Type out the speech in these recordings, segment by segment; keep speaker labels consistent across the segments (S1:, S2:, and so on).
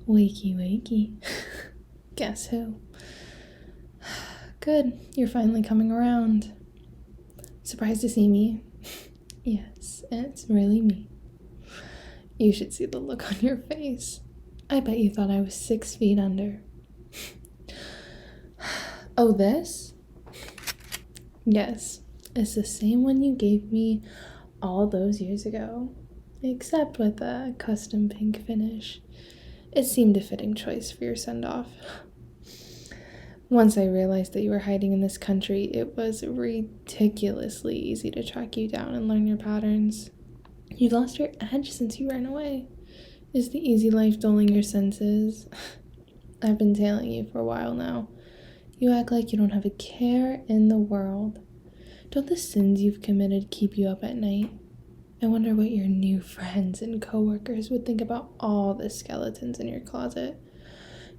S1: Wakey, wakey. Guess who? Good, you're finally coming around. Surprised to see me? Yes, it's really me. You should see the look on your face. I bet you thought I was 6 feet under. Oh, this? Yes, it's the same one you gave me all those years ago, except with a custom pink finish. It seemed a fitting choice for your send-off. Once I realized that you were hiding in this country, it was ridiculously easy to track you down and learn your patterns. You've lost your edge since you ran away. Is the easy life dulling your senses? I've been tailing you for a while now. You act like you don't have a care in the world. Don't the sins you've committed keep you up at night? I wonder what your new friends and coworkers would think about all the skeletons in your closet.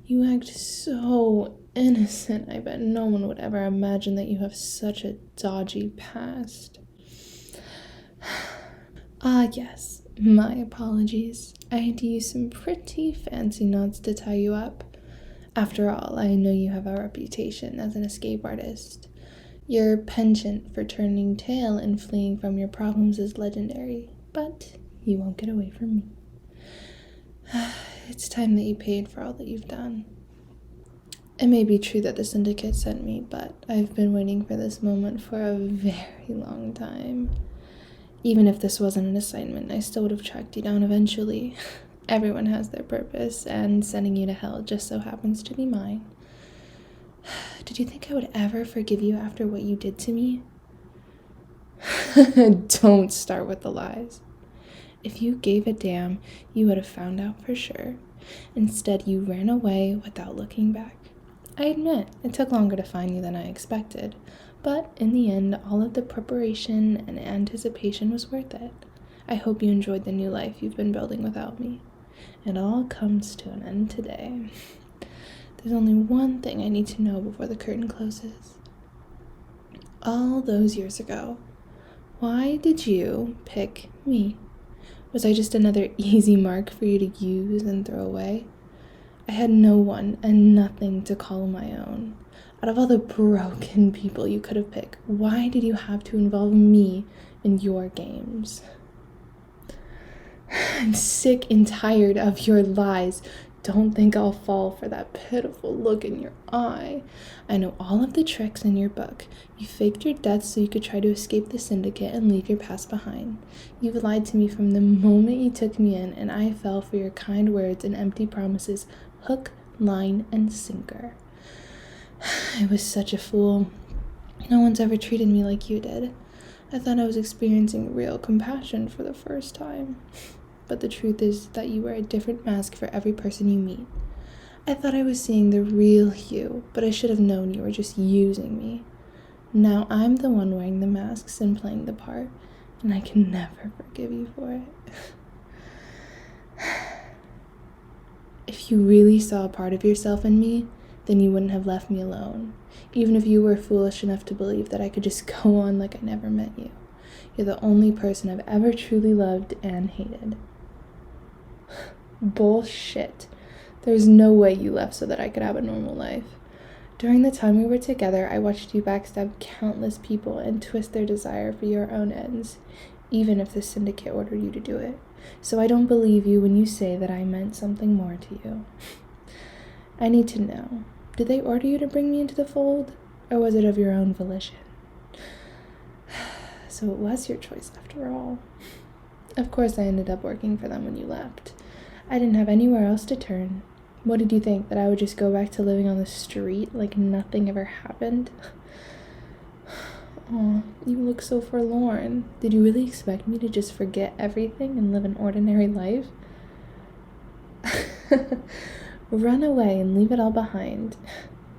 S1: You act so innocent. I bet no one would ever imagine that you have such a dodgy past. Ah, yes, my apologies. I had to use some pretty fancy knots to tie you up. After all, I know you have a reputation as an escape artist. Your penchant for turning tail and fleeing from your problems is legendary, but you won't get away from me. It's time that you paid for all that you've done. It may be true that the syndicate sent me, but I've been waiting for this moment for a very long time. Even if this wasn't an assignment, I still would have tracked you down eventually. Everyone has their purpose, and sending you to hell just so happens to be mine. Did you think I would ever forgive you after what you did to me? Don't start with the lies. If you gave a damn, you would have found out for sure. Instead, you ran away without looking back. I admit, it took longer to find you than I expected, but in the end, all of the preparation and anticipation was worth it. I hope you enjoyed the new life you've been building without me. It all comes to an end today. There's only one thing I need to know before the curtain closes. All those years ago, why did you pick me? Was I just another easy mark for you to use and throw away? I had no one and nothing to call my own. Out of all the broken people you could have picked, why did you have to involve me in your games? I'm sick and tired of your lies. Don't think I'll fall for that pitiful look in your eye. I know all of the tricks in your book. You faked your death so you could try to escape the syndicate and leave your past behind. You've lied to me from the moment you took me in, and I fell for your kind words and empty promises, hook, line, and sinker. I was such a fool. No one's ever treated me like you did. I thought I was experiencing real compassion for the first time. But the truth is that you wear a different mask for every person you meet. I thought I was seeing the real you, but I should have known you were just using me. Now I'm the one wearing the masks and playing the part, and I can never forgive you for it. If you really saw a part of yourself in me, then you wouldn't have left me alone, even if you were foolish enough to believe that I could just go on like I never met you. You're the only person I've ever truly loved and hated. Bullshit. There's no way you left so that I could have a normal life. During the time we were together, I watched you backstab countless people and twist their desire for your own ends, even if the syndicate ordered you to do it. So I don't believe you when you say that I meant something more to you. I need to know, did they order you to bring me into the fold, or was it of your own volition? So it was your choice after all. Of course I ended up working for them when you left. I didn't have anywhere else to turn. What did you think, that I would just go back to living on the street like nothing ever happened? Aw, you look so forlorn. Did you really expect me to just forget everything and live an ordinary life? Run away and leave it all behind.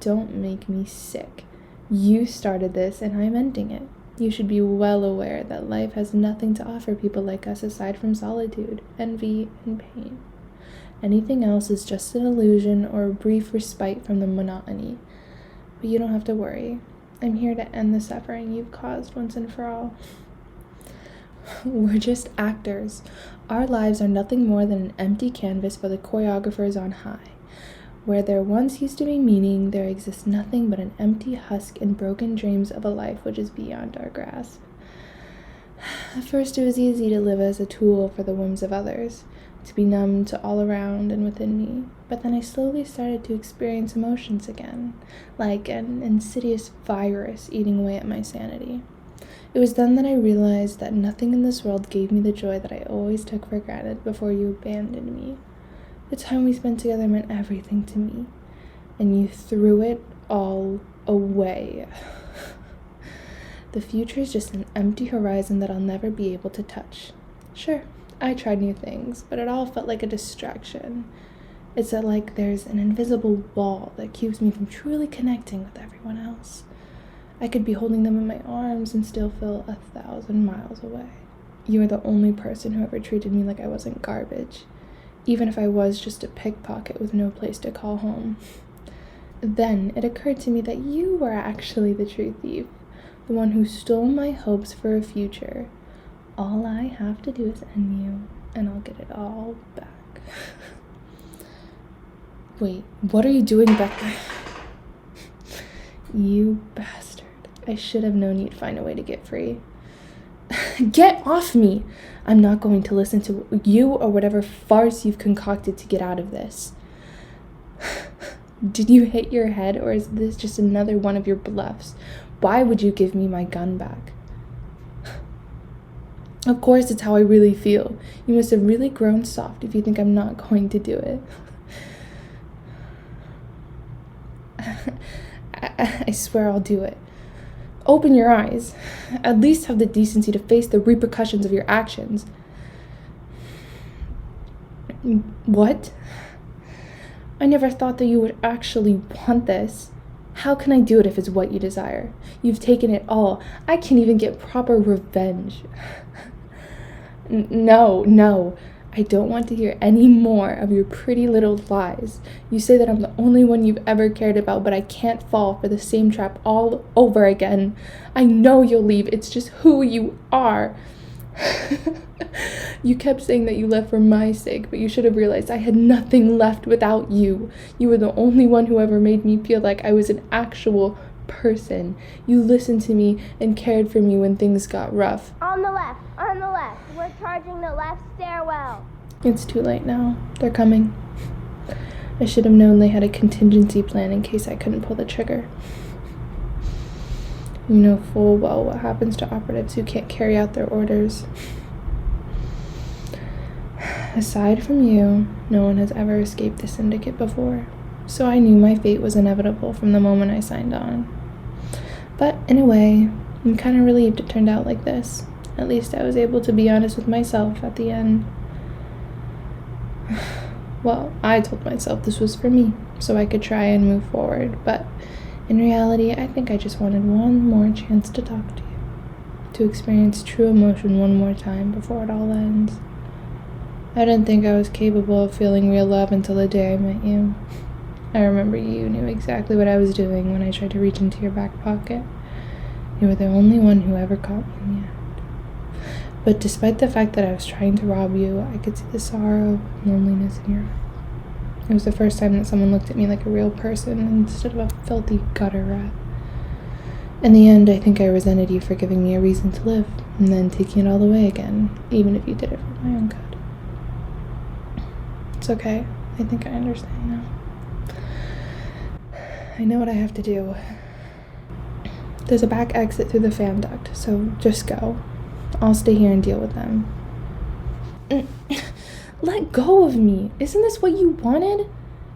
S1: Don't make me sick. You started this and I'm ending it. You should be well aware that life has nothing to offer people like us aside from solitude, envy, and pain. Anything else is just an illusion or a brief respite from the monotony. But you don't have to worry. I'm here to end the suffering you've caused once and for all. We're just actors. Our lives are nothing more than an empty canvas for the choreographers on high. Where there once used to be meaning, there exists nothing but an empty husk and broken dreams of a life which is beyond our grasp. At first it was easy to live as a tool for the whims of others, to be numb to all around and within me, but then I slowly started to experience emotions again, like an insidious virus eating away at my sanity. It was then that I realized that nothing in this world gave me the joy that I always took for granted before you abandoned me. The time we spent together meant everything to me, and you threw it all away. The future is just an empty horizon that I'll never be able to touch. Sure, I tried new things, but it all felt like a distraction. It's like there's an invisible wall that keeps me from truly connecting with everyone else. I could be holding them in my arms and still feel 1,000 miles away. You were the only person who ever treated me like I wasn't garbage, even if I was just a pickpocket with no place to call home. Then it occurred to me that you were actually the true thief, the one who stole my hopes for a future. All I have to do is end you, and I'll get it all back. Wait, what are you doing back there? You bastard. I should have known you'd find a way to get free. Get off me! I'm not going to listen to you or whatever farce you've concocted to get out of this. Did you hit your head, or is this just another one of your bluffs? Why would you give me my gun back? Of course, it's how I really feel. You must have really grown soft if you think I'm not going to do it. I swear I'll do it. Open your eyes. At least have the decency to face the repercussions of your actions. What? I never thought that you would actually want this. How can I do it if it's what you desire? You've taken it all. I can't even get proper revenge. No. I don't want to hear any more of your pretty little lies. You say that I'm the only one you've ever cared about, but I can't fall for the same trap all over again. I know you'll leave. It's just who you are. You kept saying that you left for my sake, but you should have realized I had nothing left without you. You were the only one who ever made me feel like I was an actual person. You listened to me and cared for me when things got rough.
S2: On the left. We're charging the left stairwell.
S1: It's too late now. They're coming. I should have known they had a contingency plan in case I couldn't pull the trigger. You know full well what happens to operatives who can't carry out their orders. Aside from you, no one has ever escaped the syndicate before, so I knew my fate was inevitable from the moment I signed on. But in a way, I'm kind of relieved it turned out like this. At least I was able to be honest with myself at the end. Well, I told myself this was for me, so I could try and move forward, but in reality, I think I just wanted one more chance to talk to you, to experience true emotion one more time before it all ends. I didn't think I was capable of feeling real love until the day I met you. I remember you knew exactly what I was doing when I tried to reach into your back pocket. You were the only one who ever caught me in the act. But despite the fact that I was trying to rob you, I could see the sorrow and loneliness in your eyes. It was the first time that someone looked at me like a real person instead of a filthy gutter rat. In the end, I think I resented you for giving me a reason to live, and then taking it all away again, even if you did it for my own good. It's okay. I think I understand now. I know what I have to do. There's a back exit through the fan duct, so just go. I'll stay here and deal with them. Let go of me. Isn't this what you wanted?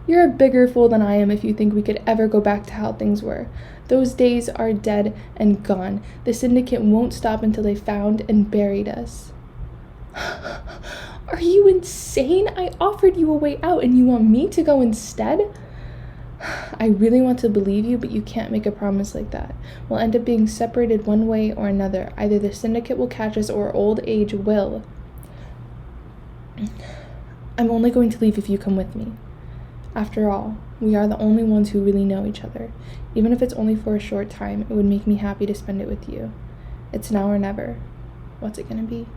S1: You're a bigger fool than I am if you think we could ever go back to how things were. Those days are dead and gone. The syndicate won't stop until they found and buried us. Are you insane? I offered you a way out and you want me to go instead? I really want to believe you, but you can't make a promise like that. We'll end up being separated one way or another. Either the syndicate will catch us or old age will. I'm only going to leave if you come with me. After all, we are the only ones who really know each other. Even if it's only for a short time, it would make me happy to spend it with you. It's now or never. What's it gonna be?